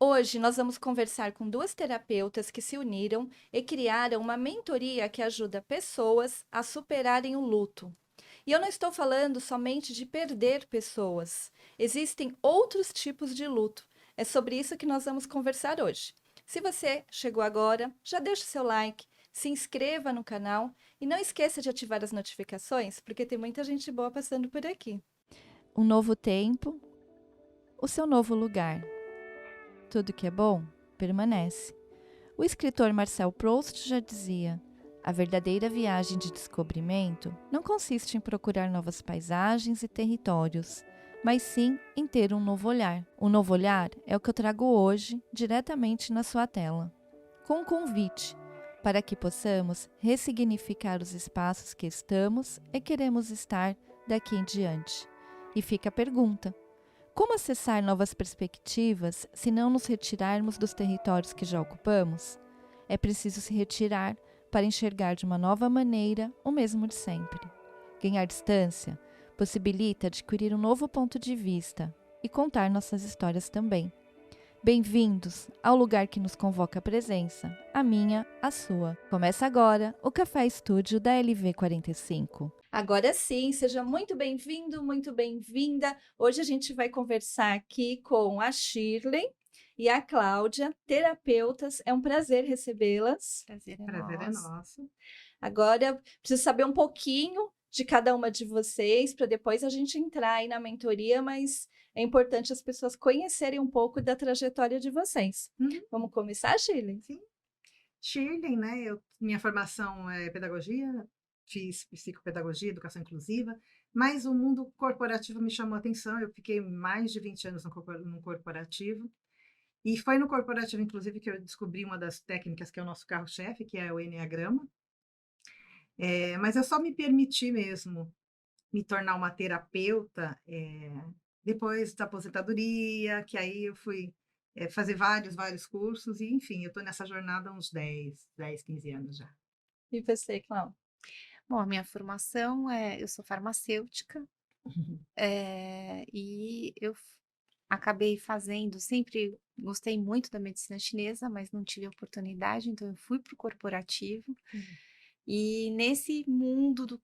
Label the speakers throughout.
Speaker 1: Hoje nós vamos conversar com duas terapeutas que se uniram e criaram uma mentoria que ajuda pessoas a superarem o luto. E eu não estou falando somente de perder pessoas. Existem outros tipos de luto. É sobre isso que nós vamos conversar hoje. Se você chegou agora, já deixa o seu like, se inscreva no canal e não esqueça de ativar as notificações, porque tem muita gente boa passando por aqui. Um novo tempo, o seu novo lugar. Tudo que é bom permanece. O escritor Marcel Proust já dizia: a verdadeira viagem de descobrimento não consiste em procurar novas paisagens e territórios, mas sim em ter um novo olhar. O novo olhar é o que eu trago hoje diretamente na sua tela, com um convite para que possamos ressignificar os espaços que estamos e queremos estar daqui em diante. E fica a pergunta: como acessar novas perspectivas se não nos retirarmos dos territórios que já ocupamos? É preciso se retirar para enxergar de uma nova maneira o mesmo de sempre. Ganhar distância possibilita adquirir um novo ponto de vista e contar nossas histórias também. Bem-vindos ao lugar que nos convoca a presença, a minha, a sua. Começa agora o Café Estúdio da LV45. Agora sim, seja muito bem-vindo, muito bem-vinda. Hoje a gente vai conversar aqui com a Shirley e a Cláudia, terapeutas. É um prazer recebê-las.
Speaker 2: Prazer é
Speaker 3: Prazer é
Speaker 2: nosso.
Speaker 3: nosso.
Speaker 1: Agora, preciso saber um pouquinho de cada uma de vocês, para depois a gente entrar aí na mentoria, mas é importante as pessoas conhecerem um pouco da trajetória de vocês.
Speaker 3: Uhum,
Speaker 1: Vamos começar, Shirley?
Speaker 3: sim. Shirley, né? Minha formação é pedagogia, fiz psicopedagogia, educação inclusiva, mas o mundo corporativo me chamou a atenção. Eu fiquei mais de 20 anos no corporativo. E foi no corporativo, inclusive, que eu descobri uma das técnicas que é o nosso carro-chefe, que é o enneagrama. Mas eu só me permiti mesmo me tornar uma terapeuta depois da aposentadoria, que aí eu fui fazer vários cursos, e enfim, eu estou nessa jornada há uns 15 anos já.
Speaker 1: E você, Cláudia?
Speaker 2: Bom, a minha formação eu sou farmacêutica, e acabei fazendo, sempre gostei muito da medicina chinesa, mas não tive oportunidade, então eu fui para o corporativo. E nesse mundo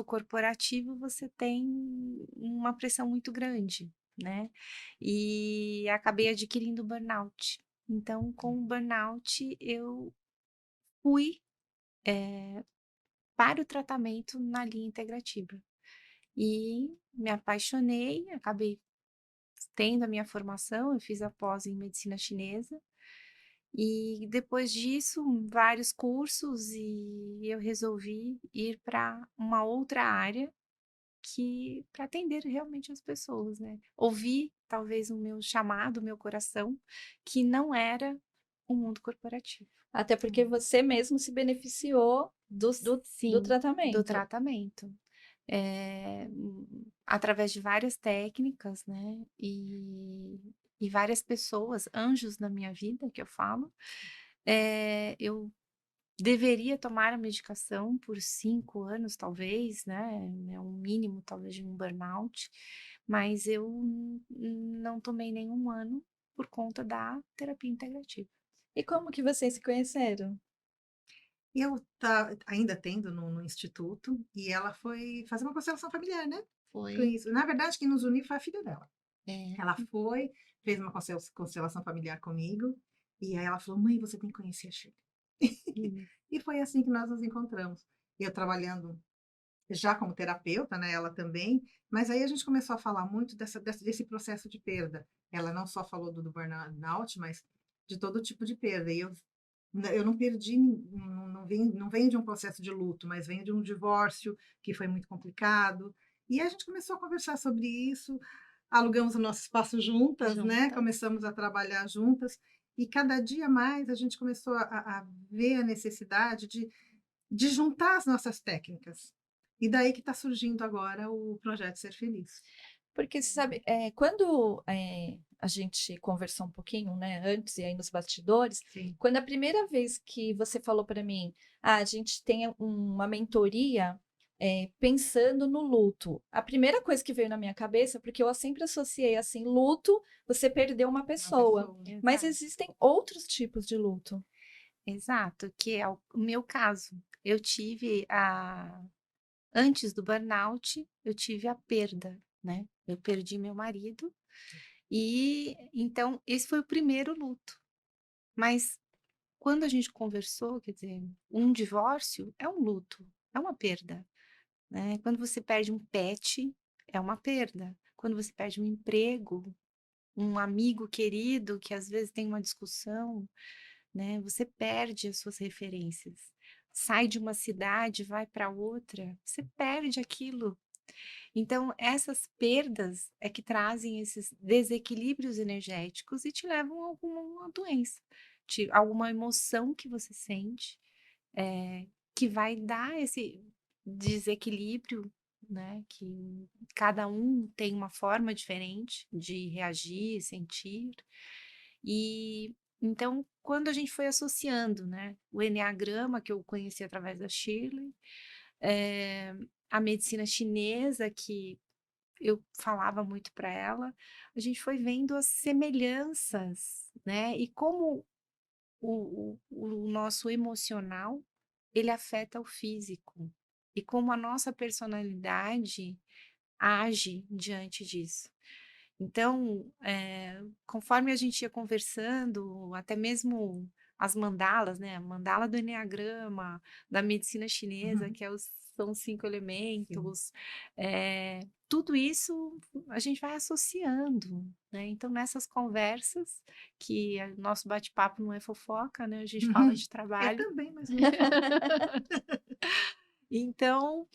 Speaker 2: corporativo você tem uma pressão muito grande, né? E acabei adquirindo burnout. Então, com o burnout, eu fui para o tratamento na linha integrativa. E me apaixonei, acabei tendo a minha formação, eu fiz a pós em medicina chinesa, e depois disso, vários cursos, e eu resolvi ir para uma outra área que para atender realmente as pessoas, né. Ouvir talvez o meu chamado, o meu coração, que não era o mundo corporativo.
Speaker 1: Até porque você mesmo se beneficiou do
Speaker 2: Sim, do
Speaker 1: tratamento.
Speaker 2: tratamento. Através de várias técnicas, né, e várias pessoas, anjos na minha vida, que eu falo, eu deveria tomar a medicação por 5 anos, talvez, né, é um mínimo, talvez, de um burnout, mas eu não tomei nenhum ano por conta da terapia integrativa.
Speaker 1: E como que vocês se conheceram?
Speaker 3: Eu ainda tendo no instituto, e ela foi fazer uma constelação familiar, né? Com
Speaker 2: Foi,
Speaker 3: isso. Na verdade, quem nos uniu foi a filha dela.
Speaker 2: é,
Speaker 3: Ela foi, fez uma constelação familiar comigo, e aí ela falou: mãe, você tem que conhecer a Shirley.
Speaker 2: hum,
Speaker 3: E foi assim que nós nos encontramos. Eu trabalhando já como terapeuta, né, ela também, mas aí a gente começou a falar muito desse processo de perda. Ela não só falou do burnout, mas de todo tipo de perda. E eu não perdi, não venho de um processo de luto, mas venho de um divórcio que foi muito complicado. E a gente começou a conversar sobre isso, alugamos o nosso espaço juntas, né?
Speaker 2: juntas.
Speaker 3: Começamos a trabalhar juntas, e cada dia mais a gente começou a ver a necessidade de juntar as nossas técnicas. E daí que está surgindo agora o projeto Ser Feliz.
Speaker 1: Porque, você sabe, quando a gente conversou um pouquinho, né, antes e aí nos bastidores,
Speaker 3: Sim.
Speaker 1: quando a primeira vez que você falou para mim, a gente tem uma mentoria, pensando no luto. A primeira coisa que veio na minha cabeça, porque eu sempre associei assim, luto, você perdeu uma
Speaker 3: Uma
Speaker 1: pessoa.
Speaker 3: pessoa.
Speaker 1: Mas
Speaker 2: Exato.
Speaker 1: existem outros tipos de luto.
Speaker 2: Exato, que é o meu caso. Eu tive antes do burnout, eu tive a perda, né? Eu perdi meu marido e então esse foi o primeiro luto. Mas quando a gente conversou, quer dizer, um divórcio é um luto, é uma perda, né? Quando você perde um pet, é uma perda. Quando você perde um emprego, um amigo querido que às vezes tem uma discussão, né? Você perde as suas referências. Sai de uma cidade, vai para outra, você perde aquilo. Então, essas perdas é que trazem esses desequilíbrios energéticos e te levam a alguma doença, alguma emoção que você sente, que vai dar esse desequilíbrio, né? Que cada um tem uma forma diferente de reagir, sentir. E então, quando a gente foi associando, né, o enneagrama que eu conheci através da Shirley, eh, a medicina chinesa que eu falava muito para ela, a gente foi vendo as semelhanças, né, e como o nosso emocional, ele afeta o físico, e como a nossa personalidade age diante disso. Então, conforme a gente ia conversando, até mesmo as mandalas, né, a mandala do eneagrama, da medicina chinesa,
Speaker 3: Uhum.
Speaker 2: que são os 5
Speaker 3: Sim.
Speaker 2: elementos, tudo isso a gente vai associando, né. Então nessas conversas, que nosso bate-papo não é fofoca, né, a gente fala de
Speaker 3: É
Speaker 2: trabalho.
Speaker 3: também, mas a gente fala.
Speaker 2: Então,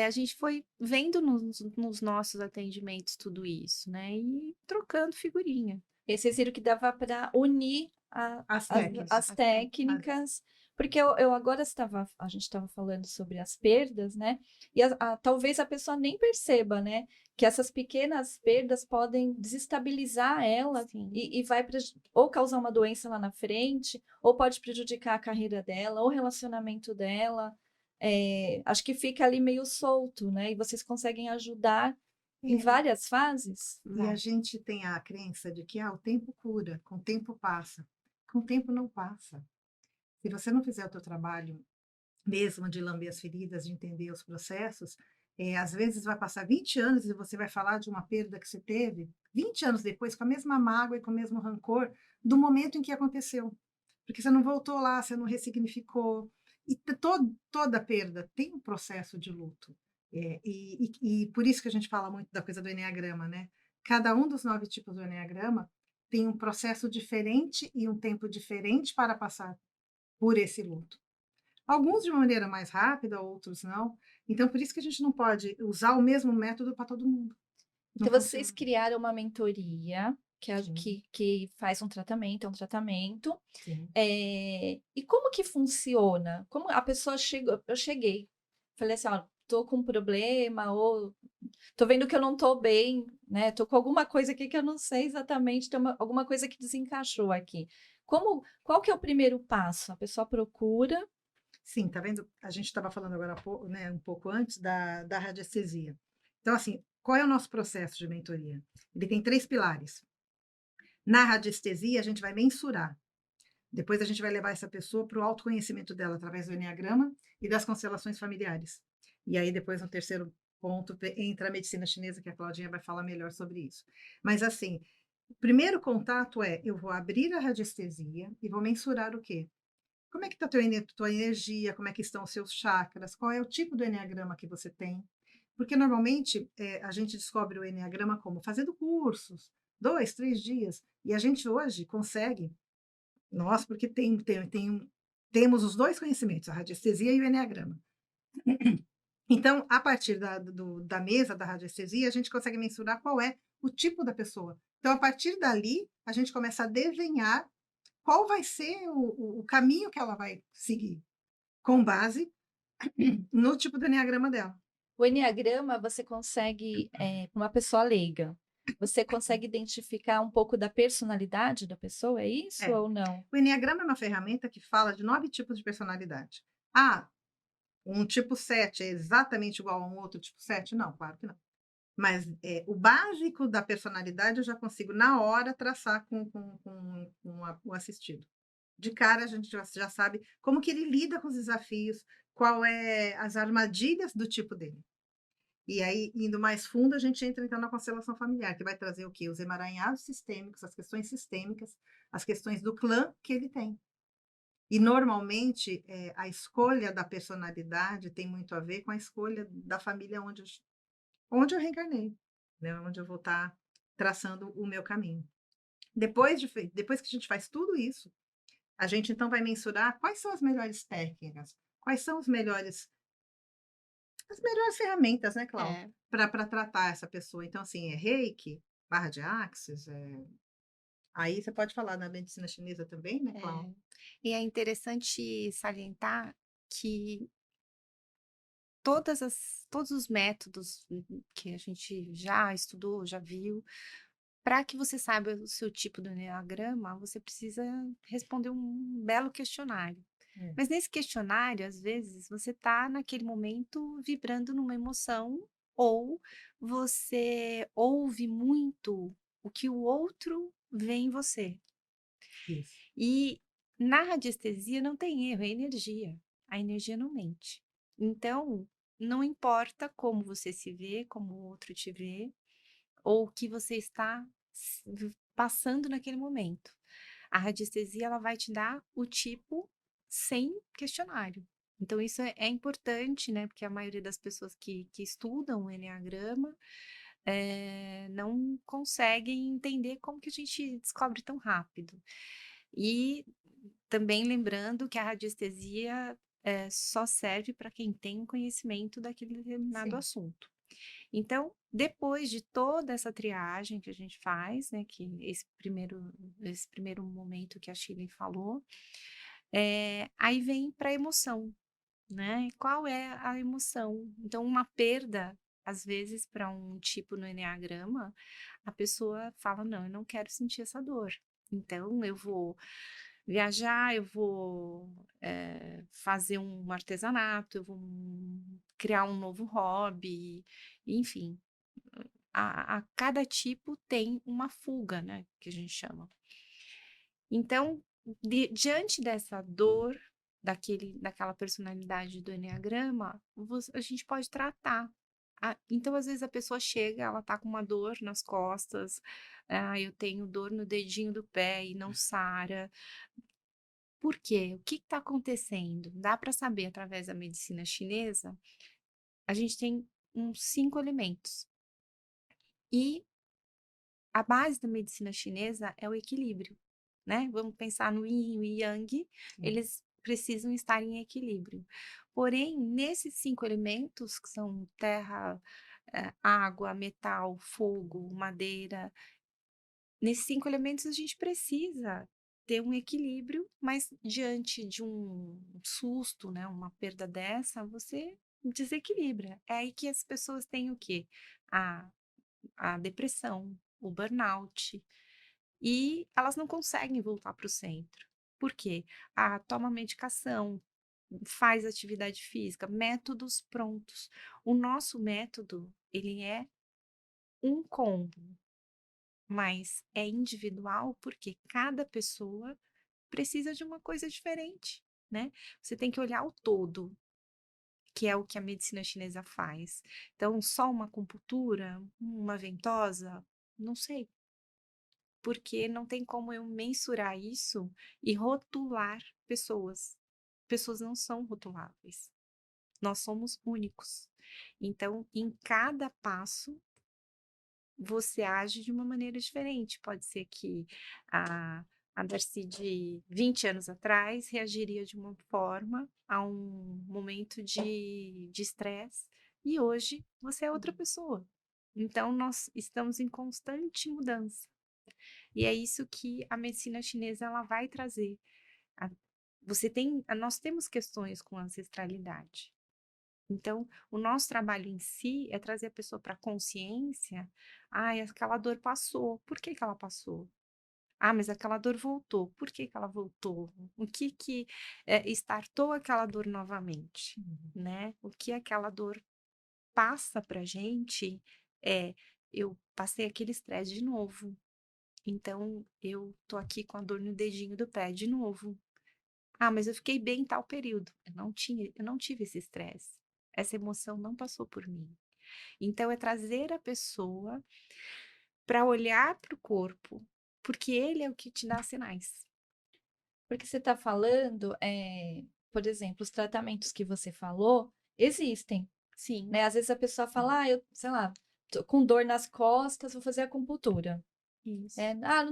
Speaker 2: a gente foi vendo nos nossos atendimentos tudo isso, né, e trocando figurinha.
Speaker 1: E vocês viram que dava para unir
Speaker 3: As
Speaker 1: as
Speaker 3: técnicas.
Speaker 1: técnicas, porque eu agora a gente estava falando sobre as perdas, né? E talvez a pessoa nem perceba, né? Que essas pequenas perdas podem desestabilizar ela
Speaker 2: Sim,
Speaker 1: e vai ou causar uma doença lá na frente, ou pode prejudicar a carreira dela, ou o relacionamento dela. Acho que fica ali meio solto, né? E vocês conseguem ajudar em
Speaker 3: É,
Speaker 1: várias fases.
Speaker 3: e a
Speaker 2: vai.
Speaker 3: gente tem a crença de que o tempo cura, com o tempo passa. Com o tempo não passa. Se você não fizer o teu trabalho mesmo de lamber as feridas, de entender os processos, às vezes vai passar 20 anos e você vai falar de uma perda que você teve 20 anos depois, com a mesma mágoa e com o mesmo rancor do momento em que aconteceu. Porque você não voltou lá, você não ressignificou. E toda perda tem um processo de luto. E por isso que a gente fala muito da coisa do enneagrama, né? Cada um dos 9 tipos do enneagrama tem um processo diferente e um tempo diferente para passar por esse luto. Alguns de uma maneira mais rápida, outros não. Então, por isso que a gente não pode usar o mesmo método para todo mundo. Não
Speaker 1: Então, vocês
Speaker 3: funciona.
Speaker 1: criaram uma mentoria
Speaker 3: Sim,
Speaker 1: que faz um tratamento, é um tratamento.
Speaker 3: sim.
Speaker 1: E como que funciona? Como a pessoa chegou? Eu cheguei, falei assim, ó, tô com um problema, ou tô vendo que eu não tô bem, né? Tô com alguma coisa aqui que eu não sei exatamente, tem alguma coisa que desencaixou aqui. Qual que é o primeiro passo? A pessoa procura.
Speaker 3: Sim, tá vendo? A gente estava falando agora há pouco, né, um pouco antes da radiestesia. Então, assim, qual é o nosso processo de mentoria? Ele tem 3 pilares. Na radiestesia, a gente vai mensurar. Depois a gente vai levar essa pessoa para o autoconhecimento dela através do enneagrama e das constelações familiares. E aí depois no terceiro ponto entra a medicina chinesa, que a Claudinha vai falar melhor sobre isso. Mas assim, o primeiro contato eu vou abrir a radiestesia e vou mensurar o quê? Como é que está tua energia, como é que estão os seus chakras, qual é o tipo do enneagrama que você tem. Porque normalmente a gente descobre o enneagrama como? Fazendo cursos, 2, 3 dias. E a gente hoje consegue nós, porque temos os 2 conhecimentos, a radiestesia e o enneagrama. Então, a partir da mesa da radiestesia, a gente consegue mensurar qual é o tipo da pessoa. Então, a partir dali, a gente começa a desenhar qual vai ser o caminho que ela vai seguir, com base no tipo do enneagrama dela.
Speaker 1: O enneagrama você consegue, com uma pessoa leiga, você consegue identificar um pouco da personalidade da pessoa, é isso
Speaker 3: É.
Speaker 1: ou não?
Speaker 3: O enneagrama é uma ferramenta que fala de 9 tipos de personalidade. Ah, Um tipo 7 é exatamente igual a um outro tipo 7? Não, claro que não. Mas, o básico da personalidade eu já consigo na hora traçar com o assistido. De cara a gente já sabe como que ele lida com os desafios, qual é as armadilhas do tipo dele. E aí, indo mais fundo, a gente entra então na constelação familiar, que vai trazer o quê? Os emaranhados sistêmicos, as questões sistêmicas, as questões do clã que ele tem. E normalmente, a escolha da personalidade tem muito a ver com a escolha da família onde eu reencarnei, né, onde eu vou estar traçando o meu caminho. Depois que a gente faz tudo isso, a gente então vai mensurar quais são as melhores técnicas, quais são os melhores as melhores ferramentas, né, Clau,
Speaker 2: É,
Speaker 3: para tratar essa pessoa. Então, assim, é Reiki, barra de Axis, aí você pode falar da medicina chinesa também, né, Clau?
Speaker 2: é. E é interessante salientar que todos os métodos que a gente já estudou, já viu, para que você saiba o seu tipo do enneagrama, você precisa responder um belo questionário.
Speaker 3: É,
Speaker 2: Mas nesse questionário, às vezes, você está naquele momento vibrando numa emoção, ou você ouve muito o que o outro vê em você.
Speaker 3: isso.
Speaker 2: E na radiestesia não tem erro, é energia. A energia não mente. Então, não importa como você se vê, como o outro te vê, ou o que você está passando naquele momento. A radiestesia ela vai te dar o tipo sem questionário. Então, isso é importante, né? Porque a maioria das pessoas que estudam o Enneagrama não conseguem entender como que a gente descobre tão rápido. E também lembrando que a radiestesia só serve para quem tem conhecimento daquele determinado
Speaker 3: Sim,
Speaker 2: assunto. Então, depois de toda essa triagem que a gente faz, né, que esse primeiro momento que a Shirley falou, aí vem para a emoção, né? Qual é a emoção? Então, uma perda, às vezes, para um tipo no enneagrama, a pessoa fala: não, eu não quero sentir essa dor. Então, eu vou viajar, eu vou fazer um artesanato, eu vou criar um novo hobby, enfim, a cada tipo tem uma fuga, né, que a gente chama. Então, diante dessa dor, daquela personalidade do enneagrama, a gente pode tratar. Então, às vezes, a pessoa chega, ela tá com uma dor nas costas, eu tenho dor no dedinho do pé e não sara. Por quê? O que está acontecendo? Dá para saber através da medicina chinesa. A gente tem uns 5 elementos. E a base da medicina chinesa é o equilíbrio, né? Vamos pensar no yin e o yang,
Speaker 3: sim.
Speaker 2: eles precisam estar em equilíbrio. Porém, nesses 5 elementos, que são terra, água, metal, fogo, madeira, nesses 5 elementos a gente precisa ter um equilíbrio, mas diante de um susto, né, uma perda dessa, você desequilibra. É aí que as pessoas têm o quê? A a depressão, o burnout, e elas não conseguem voltar para o centro. Por quê? Toma medicação, faz atividade física, métodos prontos. O nosso método, ele é um combo, mas é individual porque cada pessoa precisa de uma coisa diferente, né? Você tem que olhar o todo, que é o que a medicina chinesa faz. Então, só uma acupuntura, uma ventosa, não sei, porque não tem como eu mensurar isso e rotular pessoas. Pessoas não são rotuláveis. Nós somos únicos. Então, em cada passo, você age de uma maneira diferente. Pode ser que a Darcy de 20 anos atrás reagiria de uma forma a um momento de estresse, e hoje você é outra pessoa. Então, nós estamos em constante mudança. E é isso que a medicina chinesa ela vai trazer. A- nós temos questões com ancestralidade. Então, o nosso trabalho em si é trazer a pessoa para a consciência. Aquela dor passou. Por que que ela passou? Ah, mas aquela dor voltou. Por que que ela voltou? O que que startou aquela dor novamente,
Speaker 3: Uhum.
Speaker 2: né? O que aquela dor passa pra gente é: eu passei aquele estresse de novo, então eu tô aqui com a dor no dedinho do pé de novo. Ah, mas eu fiquei bem em tal período. Eu não tive esse estresse. Essa emoção não passou por mim. Então é trazer a pessoa para olhar para o corpo, porque ele é o que te dá sinais.
Speaker 1: Porque você está falando, por exemplo, os tratamentos que você falou existem,
Speaker 2: Sim,
Speaker 1: né? Às vezes a pessoa fala, eu, sei lá, tô com dor nas costas, vou fazer acupuntura.
Speaker 2: isso.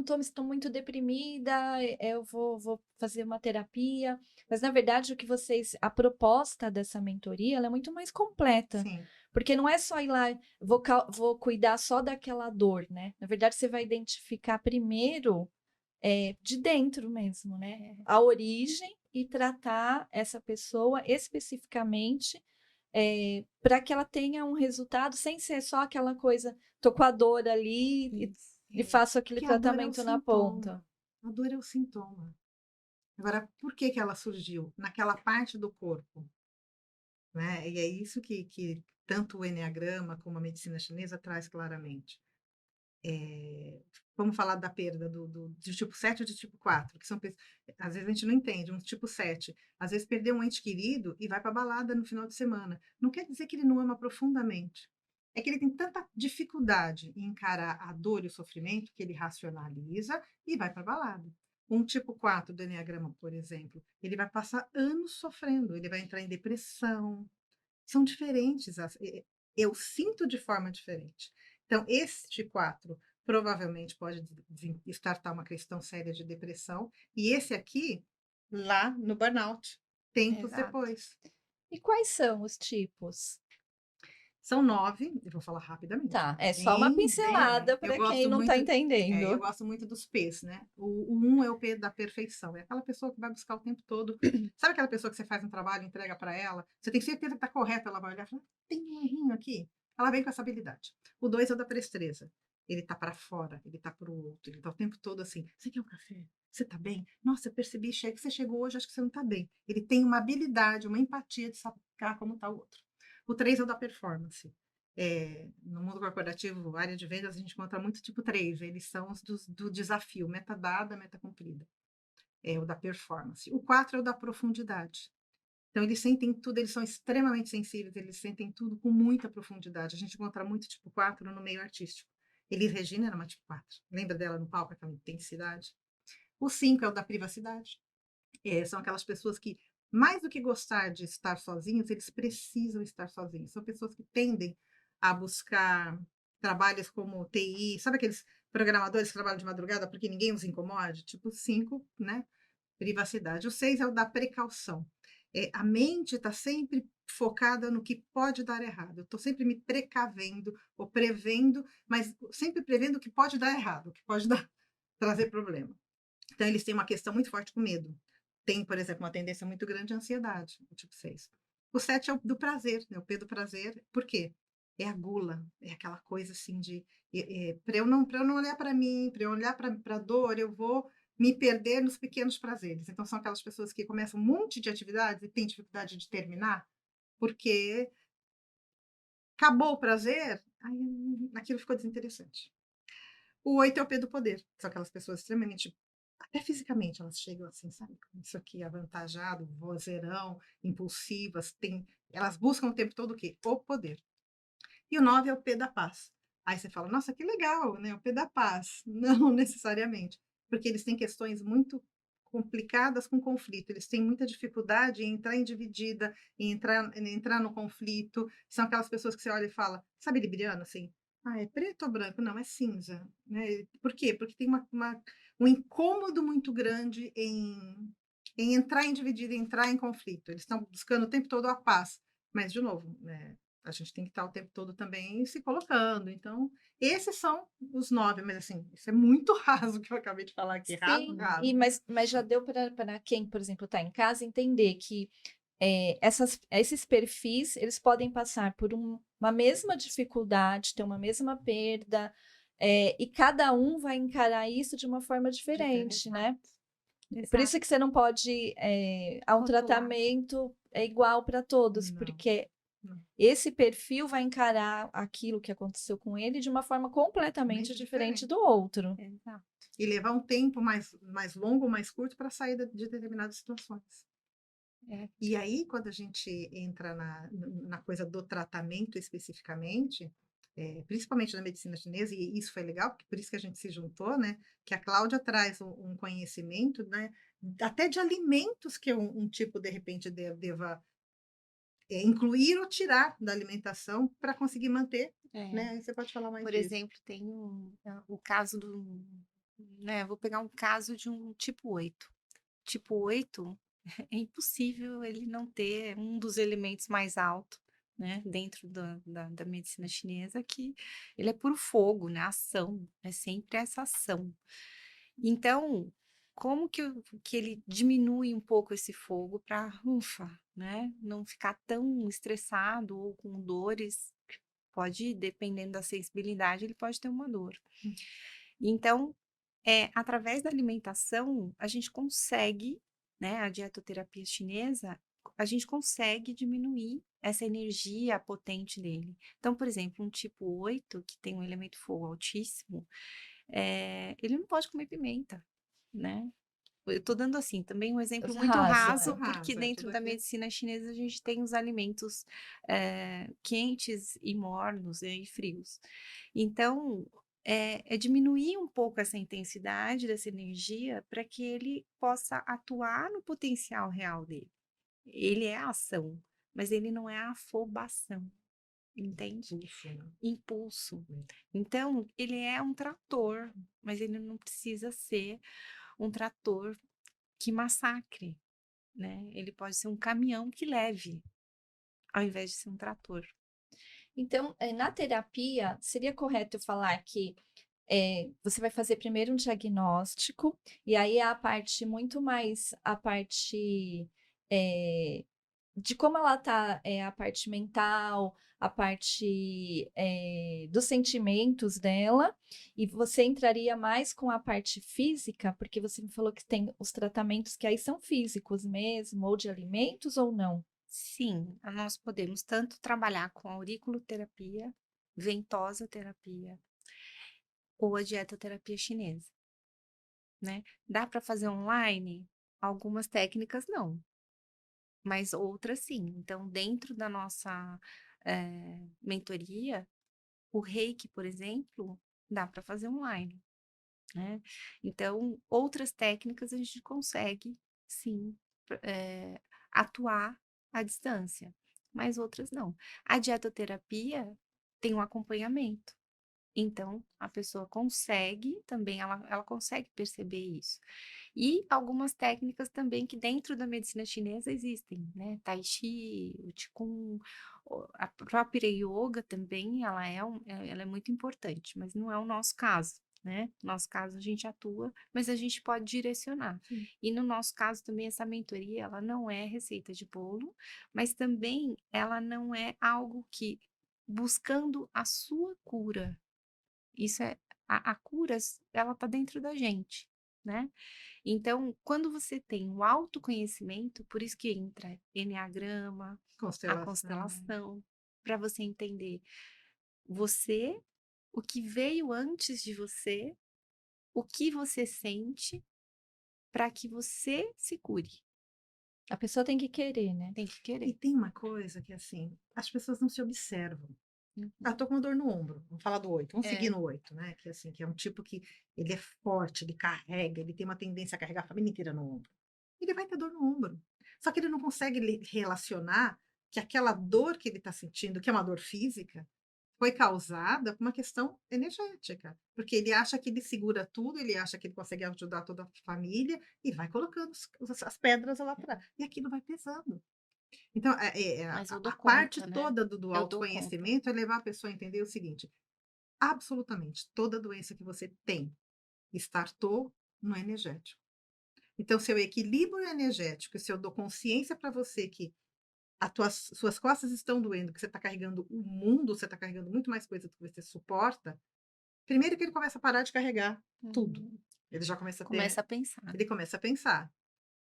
Speaker 1: Não estou muito deprimida, eu vou fazer uma terapia. Mas, na verdade, a proposta dessa mentoria, ela é muito mais completa.
Speaker 3: Sim.
Speaker 1: Porque não é só ir lá, vou cuidar só daquela dor, né? Na verdade, você vai identificar primeiro de dentro mesmo, né? A origem e tratar essa pessoa especificamente para que ela tenha um resultado sem ser só aquela coisa, tô com a dor ali
Speaker 2: Isso.
Speaker 1: e faço aquele
Speaker 3: Porque a dor é o
Speaker 1: tratamento na
Speaker 3: sintoma.
Speaker 1: ponta.
Speaker 3: A dor é o sintoma. Agora, por que que ela surgiu? Naquela parte do corpo, né? E é isso que tanto o eneagrama como a medicina chinesa traz claramente. Vamos falar da perda de tipo 7 ou de tipo 4, que são às vezes a gente não entende, um tipo 7, às vezes perdeu um ente querido e vai para balada no final de semana. Não quer dizer que ele não ama profundamente. É que ele tem tanta dificuldade em encarar a dor e o sofrimento que ele racionaliza e vai para balada. Um tipo 4 do Enneagrama, por exemplo, ele vai passar anos sofrendo, ele vai entrar em depressão. São diferentes, eu sinto de forma diferente. Então, este 4 provavelmente pode startar uma questão séria de depressão, e esse aqui, lá no burnout, tempos
Speaker 2: Exato.
Speaker 3: depois.
Speaker 1: E quais são os tipos?
Speaker 3: São 9, eu vou falar rapidamente,
Speaker 1: Tá,
Speaker 3: tá?
Speaker 1: é só uma
Speaker 3: Bem,
Speaker 1: pincelada para quem não está
Speaker 3: eu
Speaker 1: entendendo.
Speaker 3: gosto muito dos P's, né? O 1 é o P da perfeição, é aquela pessoa que vai buscar o tempo todo. Sabe aquela pessoa que você faz um trabalho, entrega para ela, você tem certeza que está correta, ela vai olhar e falar, tem um errinho aqui. Ela vem com essa habilidade. O 2 é o da presteza. Ele tá para fora, ele tá para o outro, ele tá o tempo todo assim, você quer um café? Você tá bem? Nossa, eu percebi que você chegou hoje, acho que você não tá bem. Ele tem uma habilidade, uma empatia de sacar como tá o outro. O 3 é o da performance. No mundo corporativo, área de vendas, a gente encontra muito tipo 3, eles são os do desafio, meta dada, meta cumprida. É o da performance. O 4 é o da profundidade. Então, eles sentem tudo, eles são extremamente sensíveis, eles sentem tudo com muita profundidade. A gente encontra muito tipo 4 no meio artístico. Elis Regina era uma tipo 4. Lembra dela no palco, aquela intensidade? O 5 é o da privacidade. São aquelas pessoas que, mais do que gostar de estar sozinhos, eles precisam estar sozinhos. São pessoas que tendem a buscar trabalhos como TI, sabe aqueles programadores que trabalham de madrugada porque ninguém os incomode? Tipo 5, né? Privacidade. O 6 é o da precaução. A mente está sempre focada no que pode dar errado. Eu estou sempre me precavendo ou prevendo, mas sempre prevendo o que pode dar errado, o que pode trazer problema. Então, eles têm uma questão muito forte com medo. Tem, por exemplo, uma tendência muito grande à ansiedade, o tipo 6. O 7 é o do prazer, né? O P do prazer. Por quê? É a gula, é aquela coisa assim de para eu não olhar para mim, para eu olhar para a dor, eu vou me perder nos pequenos prazeres. Então são aquelas pessoas que começam um monte de atividades e têm dificuldade de terminar, porque acabou o prazer, aí aquilo ficou desinteressante. O 8 é o P do poder, são aquelas pessoas extremamente, até fisicamente elas chegam assim, sabe? Isso aqui, avantajado, vozeirão, impulsivas, elas buscam o tempo todo o quê? O poder. E o 9 é o P da paz. Aí você fala, nossa, que legal, né? O P da paz. Não necessariamente, porque eles têm questões muito complicadas com conflito, eles têm muita dificuldade em entrar em dividida, em entrar no conflito, são aquelas pessoas que você olha e fala, sabe libriano, assim, é preto ou branco? Não, é cinza, né? Por quê? Porque tem um incômodo muito grande em entrar em dividida, entrar em conflito, eles estão buscando o tempo todo a paz, mas, de novo, né, a gente tem que estar o tempo todo também se colocando. Então, esses são os 9, mas assim, isso é muito raso que eu acabei de falar aqui, raso,
Speaker 1: Sim,
Speaker 3: raso.
Speaker 1: mas já deu para quem, por exemplo, está em casa, entender que esses perfis, eles podem passar por uma mesma dificuldade, ter uma mesma perda, E cada um vai encarar isso de uma forma diferente, né? Por isso
Speaker 2: Exato.
Speaker 1: que você não pode, há um
Speaker 2: Rotular.
Speaker 1: tratamento igual para todos,
Speaker 3: Não,
Speaker 1: porque
Speaker 3: não.
Speaker 1: esse perfil vai encarar aquilo que aconteceu com ele de uma forma completamente
Speaker 3: Totalmente
Speaker 1: diferente
Speaker 3: diferente.
Speaker 1: do outro.
Speaker 2: Exato.
Speaker 3: E levar um tempo mais longo ou mais curto para sair de determinadas situações.
Speaker 2: É.
Speaker 3: E aí, quando a gente entra na coisa do tratamento especificamente, principalmente na medicina chinesa, e isso foi legal, porque por isso que a gente se juntou, né? Que a Cláudia traz um conhecimento, né? Até de alimentos que um tipo, de repente, deva incluir ou tirar da alimentação para conseguir manter,
Speaker 2: É.
Speaker 3: né? Aí você pode falar mais
Speaker 2: Por
Speaker 3: disso.
Speaker 2: exemplo, tem o caso do, né, vou pegar um caso de um tipo 8. Tipo 8, é impossível ele não ter um dos elementos mais altos, né, dentro da medicina chinesa, que ele é puro fogo, né, ação, é sempre essa ação. Então, como que ele diminui um pouco esse fogo para, ufa, né, não ficar tão estressado ou com dores, pode, dependendo da sensibilidade, ele pode ter uma dor. Então, através da alimentação, a gente consegue, né, a dietoterapia chinesa, a gente consegue diminuir essa energia potente dele. Então, por exemplo, um tipo 8 que tem um elemento fogo altíssimo, ele não pode comer pimenta, né? Eu tô dando, assim, também um exemplo muito
Speaker 1: Raso,
Speaker 2: raso,
Speaker 3: Muito
Speaker 2: porque
Speaker 3: raso,
Speaker 2: dentro
Speaker 3: tudo
Speaker 2: da
Speaker 3: aqui
Speaker 2: medicina chinesa a gente tem os alimentos, quentes e mornos, e frios. Então, é diminuir um pouco essa intensidade dessa energia para que ele possa atuar no potencial real dele. Ele é a ação, mas ele não é a afobação, entende?
Speaker 3: impulso, né?
Speaker 2: Impulso. Então, ele é um trator, mas ele não precisa ser um trator que massacre, né? Ele pode ser um caminhão que leve, ao invés de ser um trator.
Speaker 1: Então, na terapia, seria correto falar que você vai fazer primeiro um diagnóstico, e aí a parte muito mais a parte de como ela tá, a parte mental, a parte dos sentimentos dela, e você entraria mais com a parte física, porque você me falou que tem os tratamentos que aí são físicos mesmo, ou de alimentos ou não?
Speaker 2: Sim, nós podemos tanto trabalhar com auriculoterapia, ventosa terapia ou a dietoterapia chinesa, né? Dá para fazer online? Algumas técnicas não, mas outras sim. Então, dentro da nossa mentoria, o Reiki, por exemplo, dá para fazer online, né? Então, outras técnicas a gente consegue, sim, atuar à distância, mas outras não. A dietoterapia tem um acompanhamento. Então, a pessoa consegue também, ela consegue perceber isso. E algumas técnicas também que dentro da medicina chinesa existem, né? Tai Chi, o Qigong, a própria yoga também, ela é muito importante, mas não é o nosso caso, né? No nosso caso, a gente atua, mas a gente pode direcionar.
Speaker 3: Sim.
Speaker 2: E no nosso caso também, essa mentoria, ela não é receita de bolo, mas também ela não é algo que buscando a sua cura. Isso é a cura, ela tá dentro da gente, né? Então, quando você tem o autoconhecimento, por isso que entra eneagrama, a
Speaker 3: Constelação.
Speaker 2: constelação, para você entender você, o que veio antes de você, o que você sente, para que você se cure.
Speaker 1: A pessoa tem que querer, né?
Speaker 2: Tem que
Speaker 3: E
Speaker 2: querer.
Speaker 3: tem uma coisa que, assim, as pessoas não se observam.
Speaker 2: Uhum.
Speaker 3: Tô com uma dor no ombro. Vamos falar do 8. Vamos seguir
Speaker 2: É,
Speaker 3: no 8, né? Que, assim, que é um tipo que ele é forte, ele carrega, ele tem uma tendência a carregar a família inteira no ombro. Ele vai ter dor no ombro. Só que ele não consegue relacionar que aquela dor que ele está sentindo, que é uma dor física, foi causada por uma questão energética. Porque ele acha que ele segura tudo, ele acha que ele consegue ajudar toda a família e vai colocando as pedras lá atrás. E aquilo vai pesando. Então,
Speaker 2: mas eu dou
Speaker 3: a parte
Speaker 2: conta, né?
Speaker 3: toda do
Speaker 2: Eu dou conta.
Speaker 3: autoconhecimento é levar a pessoa a entender o seguinte: absolutamente toda doença que você tem, startou no energético. Então, se eu equilibro energético, se eu dou consciência para você que suas costas estão doendo, que você está carregando o mundo, você está carregando muito mais coisa do que você suporta, Primeiro que ele começa a parar de carregar tudo.
Speaker 2: Uhum.
Speaker 3: Ele já começa a
Speaker 2: Começa
Speaker 3: ter
Speaker 2: a pensar.
Speaker 3: ele começa a pensar.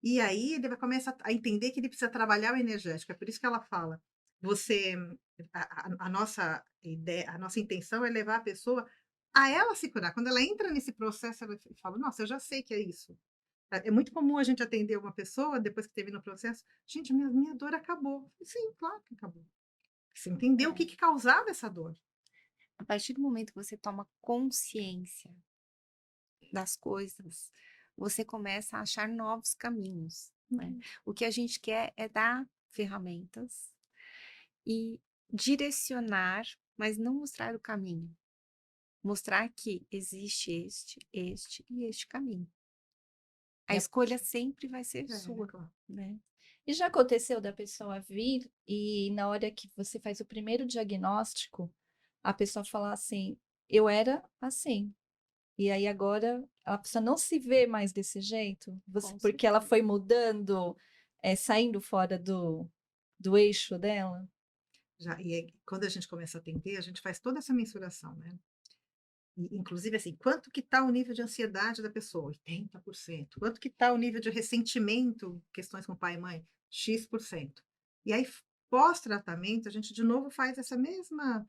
Speaker 3: E aí ele vai começar a entender que ele precisa trabalhar o energético. É por isso que ela fala, você a nossa ideia, a nossa intenção é levar a pessoa a ela se curar. Quando ela entra nesse processo, ela fala: "Nossa, eu já sei que é isso". É muito comum a gente atender uma pessoa depois que teve no processo: "Gente, minha dor acabou". Eu falei, sim, claro que acabou. Você entendeu o que
Speaker 2: É.
Speaker 3: que causava essa dor.
Speaker 2: A partir do momento que você toma consciência das coisas, você começa a achar novos caminhos, né.
Speaker 3: Uhum.
Speaker 2: O que a gente quer é dar ferramentas e direcionar, mas não mostrar o caminho. Mostrar que existe este e este caminho. A
Speaker 1: É,
Speaker 2: escolha sempre vai ser
Speaker 3: É,
Speaker 2: sua,
Speaker 3: claro.
Speaker 2: né.
Speaker 1: e já aconteceu da pessoa vir e na hora que você faz o primeiro diagnóstico, a pessoa falar assim: "Eu era assim, e aí agora a pessoa não se vê mais desse jeito",
Speaker 2: Com
Speaker 1: porque ela
Speaker 2: certeza.
Speaker 1: foi mudando, saindo fora do eixo dela?
Speaker 3: Já, e aí, quando a gente começa a atender, a gente faz toda essa mensuração, né? Inclusive, assim, quanto que está o nível de ansiedade da pessoa? 80%. Quanto que está o nível de ressentimento, questões com pai e mãe? X%. E aí, pós-tratamento, a gente de novo faz essa mesma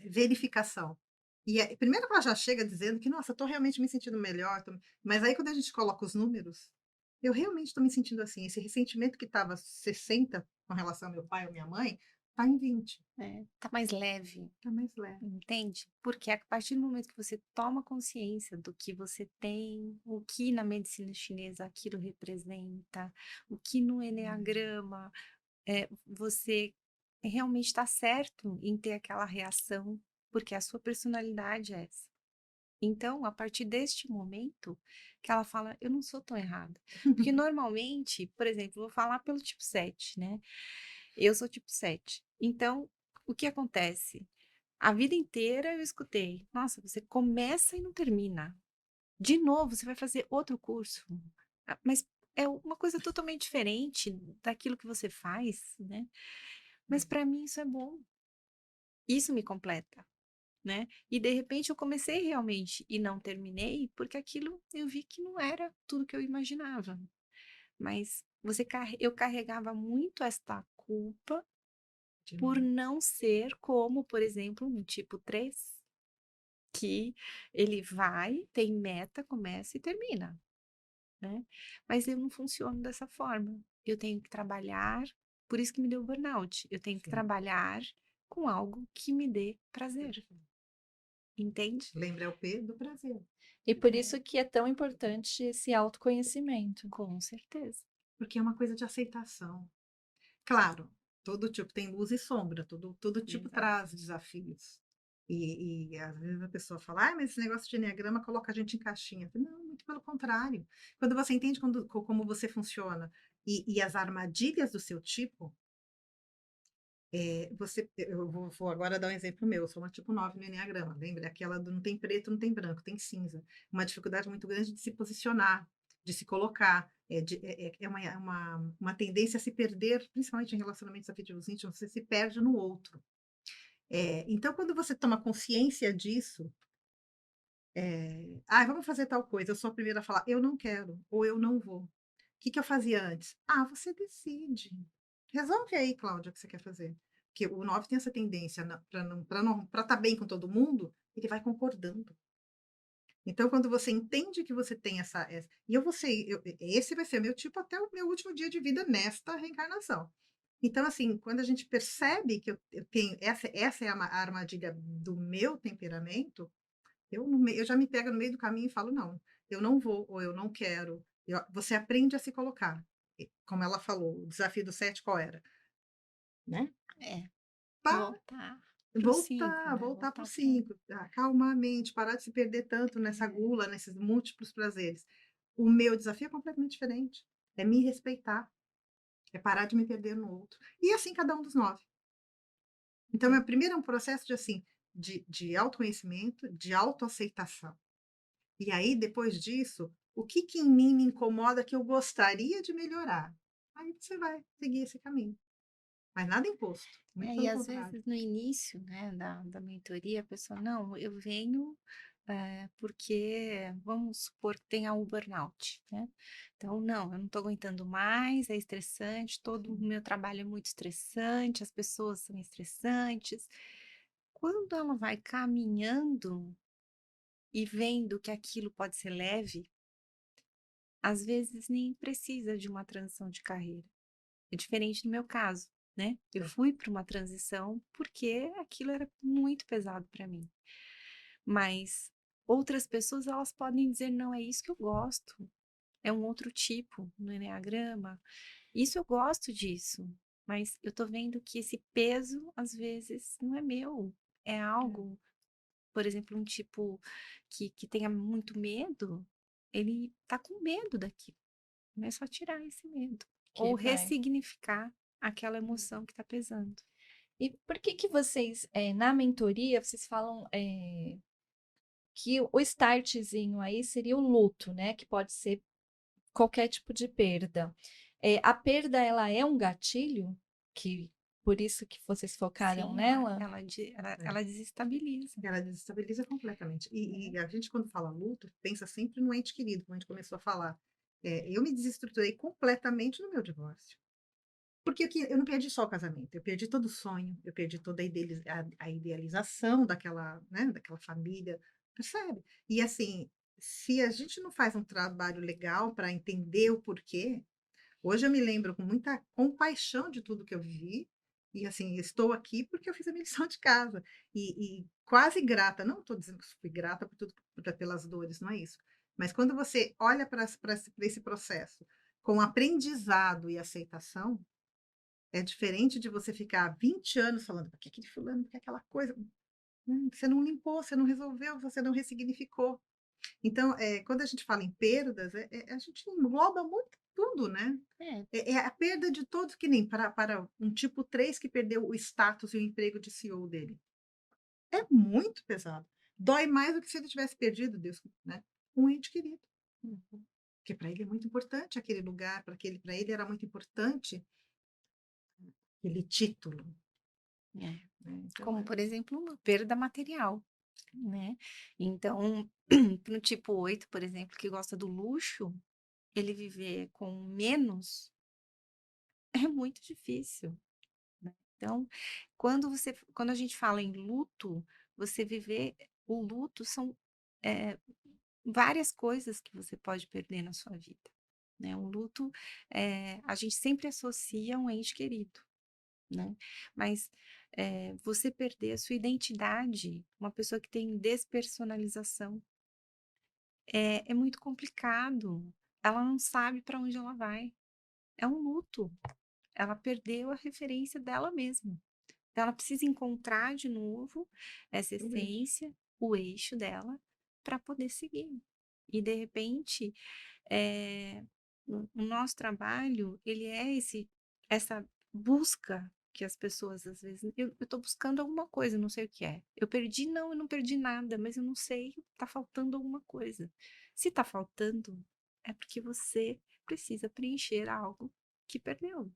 Speaker 3: verificação. E primeiro que ela já chega dizendo que, nossa, estou realmente me sentindo melhor, mas aí quando a gente coloca os números, eu realmente estou me sentindo assim. Esse ressentimento que estava 60 com relação ao meu pai ou minha mãe, está em 20,
Speaker 2: Tá mais leve.
Speaker 3: está mais leve.
Speaker 2: Entende? Porque a partir do momento que você toma consciência do que você tem, o que na medicina chinesa aquilo representa, o que no eneagrama, você realmente está certo em ter aquela reação, porque a sua personalidade é essa. Então, a partir deste momento, que ela fala, eu não sou tão errada. Porque normalmente, por exemplo, vou falar pelo tipo 7, né? Eu sou tipo 7. Então, o que acontece? A vida inteira eu escutei: "Nossa, você começa e não termina. De novo, você vai fazer outro curso". Mas é uma coisa totalmente diferente daquilo que você faz, né. Mas para mim isso é bom, isso me completa, né. E de repente eu comecei realmente e não terminei, porque aquilo eu vi que não era tudo que eu imaginava. Mas eu carregava muito esta culpa por
Speaker 3: Demais.
Speaker 2: não ser como, por exemplo, um tipo 3. Que ele vai, tem meta, começa e termina, né. Mas eu não funciono dessa forma. Eu tenho que trabalhar, por isso que me deu burnout, eu tenho que
Speaker 3: Sim,
Speaker 2: trabalhar com algo que me dê prazer,
Speaker 3: perfeito.
Speaker 2: entende?
Speaker 3: Lembra, é o P do prazer.
Speaker 1: E por
Speaker 2: É,
Speaker 1: isso que é tão importante esse autoconhecimento.
Speaker 2: com certeza.
Speaker 3: Porque é uma coisa de aceitação. Claro, todo tipo tem luz e sombra, todo tipo
Speaker 2: Exato.
Speaker 3: traz desafios. E às vezes a pessoa fala: "Ai, mas esse negócio de eneagrama coloca a gente em caixinha". Eu falei, não, muito pelo contrário. Quando você entende como você funciona e as armadilhas do seu tipo, eu vou agora dar um exemplo meu, eu sou uma tipo 9 no eneagrama, lembra? Aquela do não tem preto, não tem branco, tem cinza. Uma dificuldade muito grande de se posicionar, de se colocar, uma tendência a se perder, principalmente em relacionamentos afetivos íntimos, você se perde no outro. Então quando você toma consciência disso, vamos fazer tal coisa", eu sou a primeira a falar: "Eu não quero", ou "Eu não vou". O que que eu fazia antes? "Ah, você decide. Resolve aí, Cláudia, o que você quer fazer". Porque o 9 tem essa tendência para não para estar bem com todo mundo, ele vai concordando. Então quando você entende que você tem essa e eu vou ser esse vai ser meu tipo até o meu último dia de vida nesta reencarnação. Então, assim, quando a gente percebe que eu tenho essa é a armadilha do meu temperamento, eu já me pego no meio do caminho e falo: "Não, eu não vou", ou "Eu não quero". Você aprende a se colocar. Como ela falou, o desafio do 7 qual era? Né?
Speaker 2: É,
Speaker 3: Pa
Speaker 2: voltar para o 5,
Speaker 3: voltar,
Speaker 2: né,
Speaker 3: voltar para o
Speaker 2: voltar para
Speaker 3: 5, acalmar a mente, parar de se perder tanto nessa
Speaker 2: é,
Speaker 3: gula, nesses múltiplos prazeres. O meu desafio é completamente diferente, é me respeitar, é parar de me perder no outro. E assim cada um dos 9. Então,
Speaker 2: é.
Speaker 3: meu primeiro é um processo de, assim, de autoconhecimento, de autoaceitação. E aí, depois disso, o que que em mim me incomoda que eu gostaria de melhorar? Aí você vai seguir esse caminho. mas nada imposto, muito
Speaker 2: E
Speaker 3: pelo
Speaker 2: às
Speaker 3: contrário.
Speaker 2: vezes no início, né, da mentoria, a pessoa, não, eu venho porque, vamos supor que tenha o burnout, né? Então, não, eu não estou aguentando mais, é estressante, todo o meu trabalho é muito estressante, as pessoas são estressantes. Quando ela vai caminhando e vendo que aquilo pode ser leve, às vezes nem precisa de uma transição de carreira. É diferente no meu caso, né? Eu
Speaker 3: É.
Speaker 2: fui para uma transição porque aquilo era muito pesado para mim. Mas outras pessoas, elas podem dizer, não, é isso que eu gosto. É um outro tipo no enneagrama. Isso eu gosto disso. Mas eu tô vendo que esse peso, às vezes, não é meu. É algo, por exemplo, um tipo que tenha muito medo, ele tá com medo daquilo. Não é só tirar esse medo.
Speaker 1: Que
Speaker 2: Ou
Speaker 1: vai.
Speaker 2: ressignificar aquela emoção que está pesando.
Speaker 1: E por que que vocês, na mentoria, vocês falam, que o startzinho aí seria o luto, né? Que pode ser qualquer tipo de perda. A perda, ela é um gatilho? Que por isso que vocês focaram
Speaker 2: Sim,
Speaker 1: nela?
Speaker 3: É.
Speaker 2: ela desestabiliza.
Speaker 3: Ela desestabiliza completamente. E
Speaker 2: Né?
Speaker 3: a gente, quando fala luto, pensa sempre no ente querido, como a gente começou a falar. Eu me desestruturei completamente no meu divórcio. Porque eu não perdi só o casamento, eu perdi todo o sonho, eu perdi toda a idealização daquela, né, daquela família, percebe? E assim, se a gente não faz um trabalho legal para entender o porquê, hoje eu me lembro com muita compaixão de tudo que eu vivi, e assim, estou aqui porque eu fiz a minha lição de casa, e quase grata, não estou dizendo que fui grata por tudo, pelas dores, não é isso. Mas quando você olha para esse processo com aprendizado e aceitação, é diferente de você ficar 20 anos falando, por que aquele fulano, por que aquela coisa? Você não limpou, você não resolveu, você não ressignificou. Então, quando a gente fala em perdas, a gente engloba muito tudo, né?
Speaker 2: É,
Speaker 3: É a perda de todos, que nem para um tipo 3 que perdeu o status e o emprego de CEO dele. É muito pesado. Dói mais do que se ele tivesse perdido, Deus, né? Um ente querido.
Speaker 2: uhum,
Speaker 3: Porque para ele é muito importante aquele lugar, para ele era muito importante aquele título,
Speaker 2: é.
Speaker 3: né? Então,
Speaker 2: Como, por exemplo, uma perda material, né? Então, para um tipo 8, por exemplo, que gosta do luxo, ele viver com menos é muito difícil, né? Então, quando a gente fala em luto, você viver o luto são eh, várias coisas que você pode perder na sua vida, né? O luto, a gente sempre associa um ente querido, né? Mas você perder a sua identidade, uma pessoa que tem despersonalização, é muito complicado. Ela não sabe para onde ela vai. É um luto. Ela perdeu a referência dela mesma. Então, ela precisa encontrar de novo essa
Speaker 3: o eixo.
Speaker 2: essência, o eixo dela, para poder seguir. E, de repente, o nosso trabalho, ele é essa busca que as pessoas, às vezes, eu estou buscando alguma coisa, não sei o que é. Eu não perdi nada, mas eu não sei, está faltando alguma coisa. Se está faltando, é porque você precisa preencher algo que perdeu,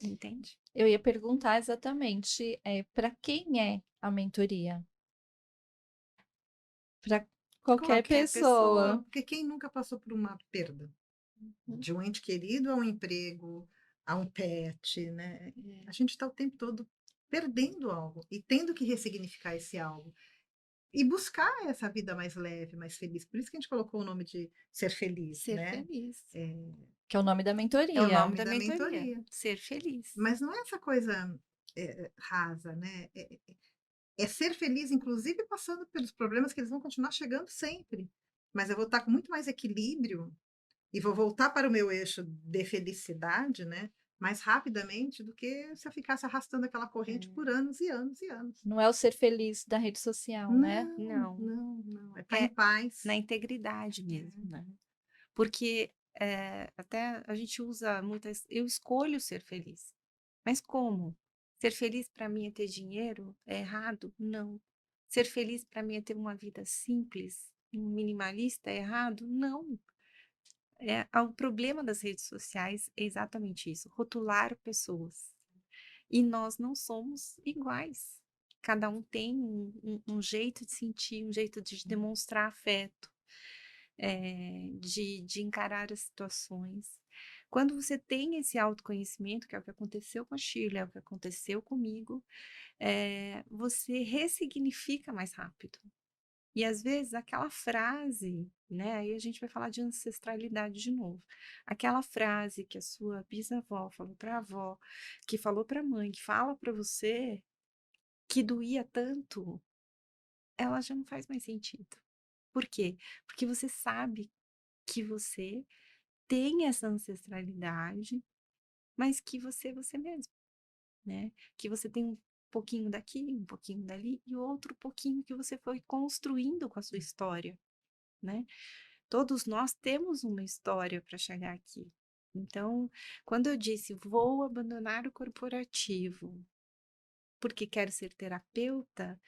Speaker 2: entende?
Speaker 1: Eu ia perguntar exatamente, para quem é a mentoria? Para qualquer
Speaker 3: Qualquer pessoa,
Speaker 1: pessoa.
Speaker 3: porque quem nunca passou por uma perda?
Speaker 2: Uhum.
Speaker 3: De um ente querido a um emprego, a um pet, né?
Speaker 2: É.
Speaker 3: A gente está o tempo todo perdendo algo e tendo que ressignificar esse algo. E buscar essa vida mais leve, mais feliz. Por isso que a gente colocou o nome de Ser Feliz,
Speaker 2: Ser
Speaker 3: né?
Speaker 2: feliz.
Speaker 3: É,
Speaker 1: Que é o nome da
Speaker 2: É o
Speaker 1: mentoria.
Speaker 2: nome
Speaker 3: nome
Speaker 2: da
Speaker 3: da
Speaker 2: mentoria.
Speaker 3: mentoria.
Speaker 2: Ser feliz.
Speaker 3: Mas não é essa coisa rasa, né? É ser feliz, inclusive passando pelos problemas que eles vão continuar chegando sempre. Mas eu vou estar com muito mais equilíbrio e vou voltar para o meu eixo de felicidade, né, mais rapidamente do que se eu ficasse arrastando aquela corrente
Speaker 2: É.
Speaker 3: por anos e anos e anos.
Speaker 1: Não é o ser feliz da rede social, né?
Speaker 3: Não,
Speaker 2: Não,
Speaker 3: não, não. É estar em
Speaker 2: é na
Speaker 3: paz.
Speaker 2: integridade mesmo,
Speaker 3: É.
Speaker 2: né? Porque até a gente usa muitas. Eu escolho ser feliz. Mas como? Ser feliz para mim é ter dinheiro? É errado? Não. Ser feliz para mim é ter uma vida simples, minimalista? É errado? Não. O problema das redes sociais é exatamente isso, rotular pessoas. E nós não somos iguais. Cada um tem um jeito de sentir, um jeito de demonstrar afeto, de encarar as situações. Quando você tem esse autoconhecimento, que é o que aconteceu com a Shirley, é o que aconteceu comigo, você ressignifica mais rápido. E às vezes aquela frase, né? Aí a gente vai falar de ancestralidade de novo. Aquela frase que a sua bisavó falou para a avó, que falou para a mãe, que fala para você, que doía tanto, ela já não faz mais sentido. Por quê? Porque você sabe que você tem essa ancestralidade, mas que você é você mesmo, né? Que você tem um pouquinho daqui, um pouquinho dali e outro pouquinho que você foi construindo com a sua história, né? Todos nós temos uma história para chegar aqui. Então, quando eu disse vou abandonar o corporativo porque quero ser terapeuta,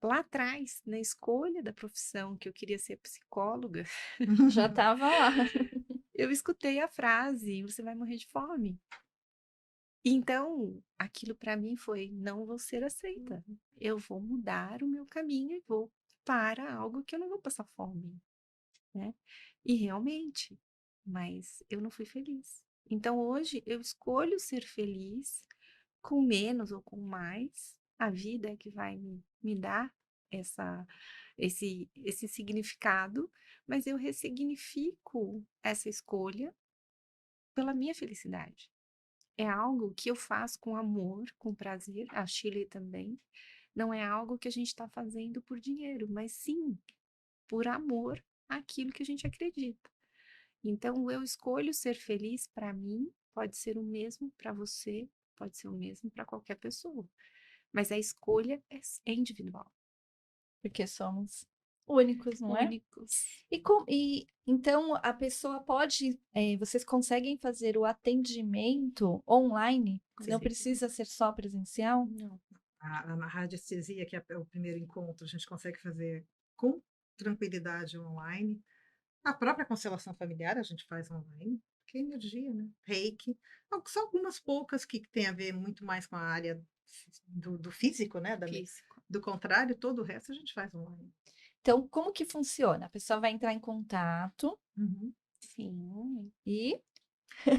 Speaker 2: lá atrás, na escolha da profissão, que eu queria ser psicóloga,
Speaker 1: Já estava lá.
Speaker 2: eu escutei a frase: você vai morrer de fome. Então, aquilo para mim foi: não vou ser aceita. Eu vou mudar o meu caminho e vou para algo que eu não vou passar fome, né? E realmente, mas eu não fui feliz. Então, hoje eu escolho ser feliz com menos ou com mais. A vida é que vai me dar esse significado, mas eu ressignifico essa escolha pela minha felicidade. É algo que eu faço com amor, com prazer, a Shirley também. Não é algo que a gente está fazendo por dinheiro, mas sim por amor àquilo que a gente acredita. Então, eu escolho ser feliz para mim, pode ser o mesmo para você, pode ser o mesmo para qualquer pessoa. Mas a escolha é individual,
Speaker 1: Porque somos únicos, não é?
Speaker 2: únicos.
Speaker 1: E então a pessoa pode, vocês conseguem fazer o atendimento online? Não
Speaker 3: Sim.
Speaker 1: precisa ser só presencial?
Speaker 2: Não.
Speaker 3: A radiestesia, que é o primeiro encontro, a gente consegue fazer com tranquilidade online. A própria constelação familiar a gente faz online, que é energia, né? Reiki. São algumas poucas que têm a ver muito mais com a área do físico, né?
Speaker 2: Físico.
Speaker 3: Do contrário, todo o resto a gente faz online.
Speaker 1: Então, como que funciona? A pessoa vai entrar em contato
Speaker 3: Uhum.
Speaker 2: Sim.
Speaker 1: e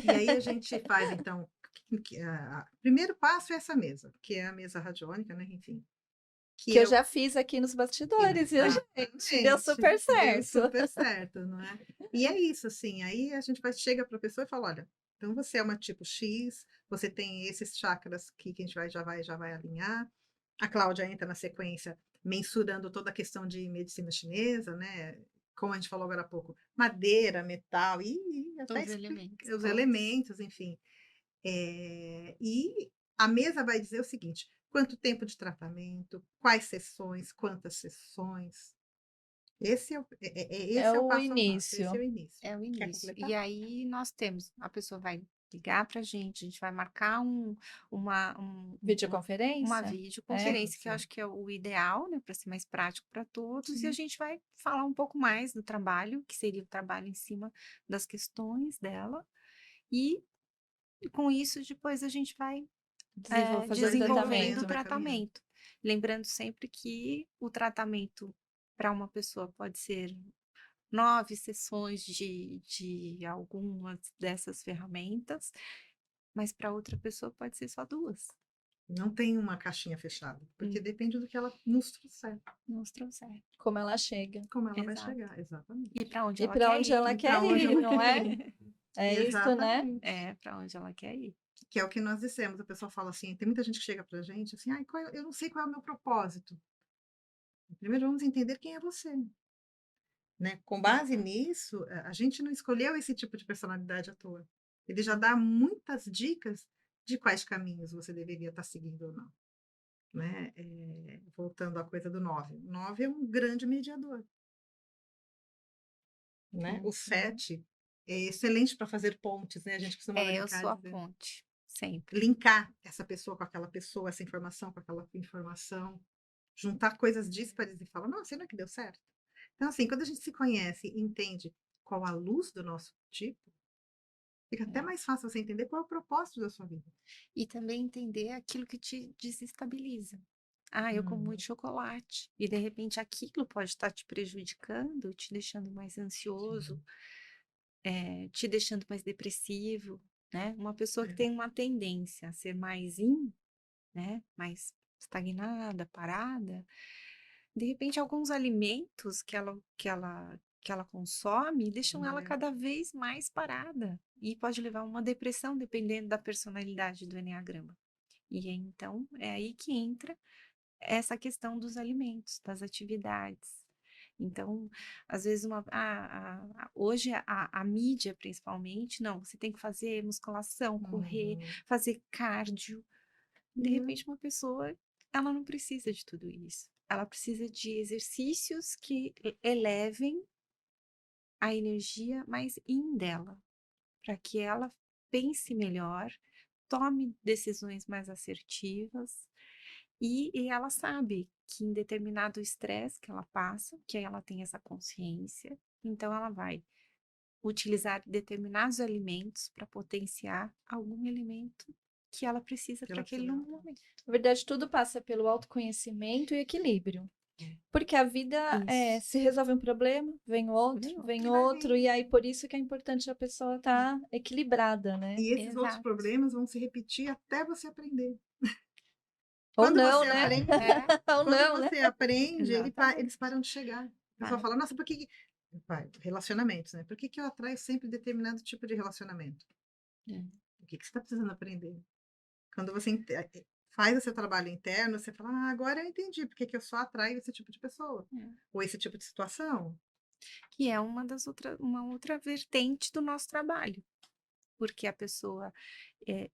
Speaker 3: E aí a gente faz, então, o primeiro passo é essa mesa, que é a mesa radiônica, né? Enfim.
Speaker 1: que eu
Speaker 3: Eu
Speaker 1: já fiz aqui nos bastidores, viu, gente? Deu
Speaker 3: exatamente,
Speaker 1: super
Speaker 3: deu
Speaker 1: certo.
Speaker 3: super certo, não é? E é isso, assim, aí a gente chega para a pessoa e fala, olha, então você é uma tipo X, você tem esses chakras que a gente já vai alinhar. A Cláudia entra na sequência mensurando toda a questão de medicina chinesa, né? Como a gente falou agora há pouco, madeira, metal e até
Speaker 2: Os elementos.
Speaker 3: os
Speaker 2: todos.
Speaker 3: elementos, enfim. E a mesa vai dizer o seguinte: quanto tempo de tratamento, quais sessões, quantas sessões. Esse
Speaker 1: É
Speaker 3: é o
Speaker 1: o
Speaker 3: passo a passo, esse é
Speaker 1: início.
Speaker 3: o início.
Speaker 2: É o
Speaker 3: Quer
Speaker 2: início.
Speaker 3: completar?
Speaker 2: E aí nós temos, a pessoa vai ligar para a gente vai marcar uma
Speaker 1: Videoconferência? É.
Speaker 2: videoconferência, que eu acho que é o ideal, né, para ser mais prático para todos, e a
Speaker 3: Sim.
Speaker 2: gente vai falar um pouco mais do trabalho, que seria o trabalho em cima das questões dela, e com isso depois a gente vai
Speaker 1: Fazer o
Speaker 2: desenvolvendo o
Speaker 1: tratamento.
Speaker 3: Vai caminhando.
Speaker 2: tratamento. Lembrando sempre que o tratamento para uma pessoa pode ser 9 sessões de algumas dessas ferramentas, mas para outra pessoa pode ser só 2.
Speaker 3: Não tem uma caixinha fechada, porque
Speaker 2: Hum.
Speaker 3: depende do que ela nos trouxer,
Speaker 2: Nos trouxer.
Speaker 1: Como ela chega.
Speaker 3: como ela vai
Speaker 2: Exato.
Speaker 3: chegar, exatamente.
Speaker 2: E para onde
Speaker 1: E
Speaker 2: ela
Speaker 1: para
Speaker 2: quer
Speaker 1: onde
Speaker 2: ir.
Speaker 1: ela
Speaker 3: E para
Speaker 1: quer
Speaker 3: onde
Speaker 1: ir,
Speaker 3: ela
Speaker 1: não
Speaker 3: quer
Speaker 1: é?
Speaker 3: ir.
Speaker 1: É isso, né?
Speaker 3: Exatamente.
Speaker 2: Para onde ela quer ir.
Speaker 3: Que é o que nós dissemos. A pessoa fala assim, tem muita gente que chega pra gente assim, ai, eu não sei qual é o meu propósito. Primeiro vamos entender quem é você. Né? Com base nisso, a gente não escolheu esse tipo de personalidade à toa. Ele já dá muitas dicas de quais caminhos você deveria estar seguindo ou não. Né? Voltando à coisa do 9. O 9 é um grande mediador. Né? O 7 é excelente para fazer pontes, né? A gente costuma
Speaker 2: Eu
Speaker 3: brincar
Speaker 2: sou a
Speaker 3: dizer.
Speaker 2: ponte, sempre.
Speaker 3: Linkar essa pessoa com aquela pessoa, essa informação com aquela informação, juntar coisas díspares e falar, nossa, será que deu certo? Então, assim, quando a gente se conhece e entende qual a luz do nosso tipo, Fica até
Speaker 2: É.
Speaker 3: mais fácil você entender qual é o propósito da sua vida.
Speaker 2: E também entender aquilo que te desestabiliza. Ah, eu como muito
Speaker 3: Uhum.
Speaker 2: chocolate. E de repente aquilo pode estar te prejudicando, te deixando mais ansioso,
Speaker 3: Sim.
Speaker 2: te deixando mais depressivo, né? Uma pessoa que
Speaker 3: É.
Speaker 2: tem uma tendência a ser mais in, né? Mais estagnada, parada, de repente alguns alimentos que ela consome deixam ela
Speaker 3: É.
Speaker 2: cada vez mais parada e pode levar a uma depressão dependendo da personalidade do enneagrama. E aí, então, é aí que entra essa questão dos alimentos, das atividades. Então, às vezes, hoje a mídia, principalmente, não, você tem que fazer musculação, correr,
Speaker 3: Uhum.
Speaker 2: fazer cardio. De
Speaker 3: É.
Speaker 2: repente, uma pessoa, ela não precisa de tudo isso. Ela precisa de exercícios que elevem a energia mais in dela, para que ela pense melhor, tome decisões mais assertivas e ela sabe que em determinado estresse que ela passa, que aí ela tem essa consciência, então ela vai utilizar determinados alimentos para potenciar algum elemento que ela precisa
Speaker 3: Que
Speaker 2: para
Speaker 3: ela
Speaker 2: aquele
Speaker 3: precisa.
Speaker 2: momento.
Speaker 1: Na verdade, tudo passa pelo autoconhecimento e equilíbrio.
Speaker 2: É.
Speaker 1: Porque a vida
Speaker 2: Isso.
Speaker 1: se resolve um problema,
Speaker 2: Vem
Speaker 1: vem
Speaker 2: outro.
Speaker 3: E vai
Speaker 1: outro,
Speaker 3: vir.
Speaker 1: e aí por isso que é importante a pessoa estar equilibrada, né?
Speaker 3: E esses outros
Speaker 2: Exato.
Speaker 3: problemas vão se repetir até você aprender.
Speaker 1: Ou
Speaker 3: Quando
Speaker 1: não,
Speaker 3: você
Speaker 1: né?
Speaker 3: aprende,
Speaker 1: Ou
Speaker 3: quando
Speaker 1: não, né?
Speaker 3: você aprende, eles
Speaker 2: Exatamente.
Speaker 3: param de chegar. A pessoa
Speaker 2: Para.
Speaker 3: fala, nossa, por que relacionamentos, né? Por que eu atraio sempre determinado tipo de relacionamento?
Speaker 2: É.
Speaker 3: O que você está precisando aprender? Quando você faz o seu trabalho interno, você fala, agora eu entendi por que eu só atraio esse tipo de pessoa,
Speaker 2: É.
Speaker 3: ou esse tipo de situação.
Speaker 2: Que é uma outra vertente do nosso trabalho, porque a pessoa,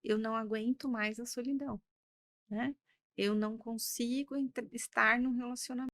Speaker 2: eu não aguento mais a solidão, né? Eu não consigo estar num relacionamento.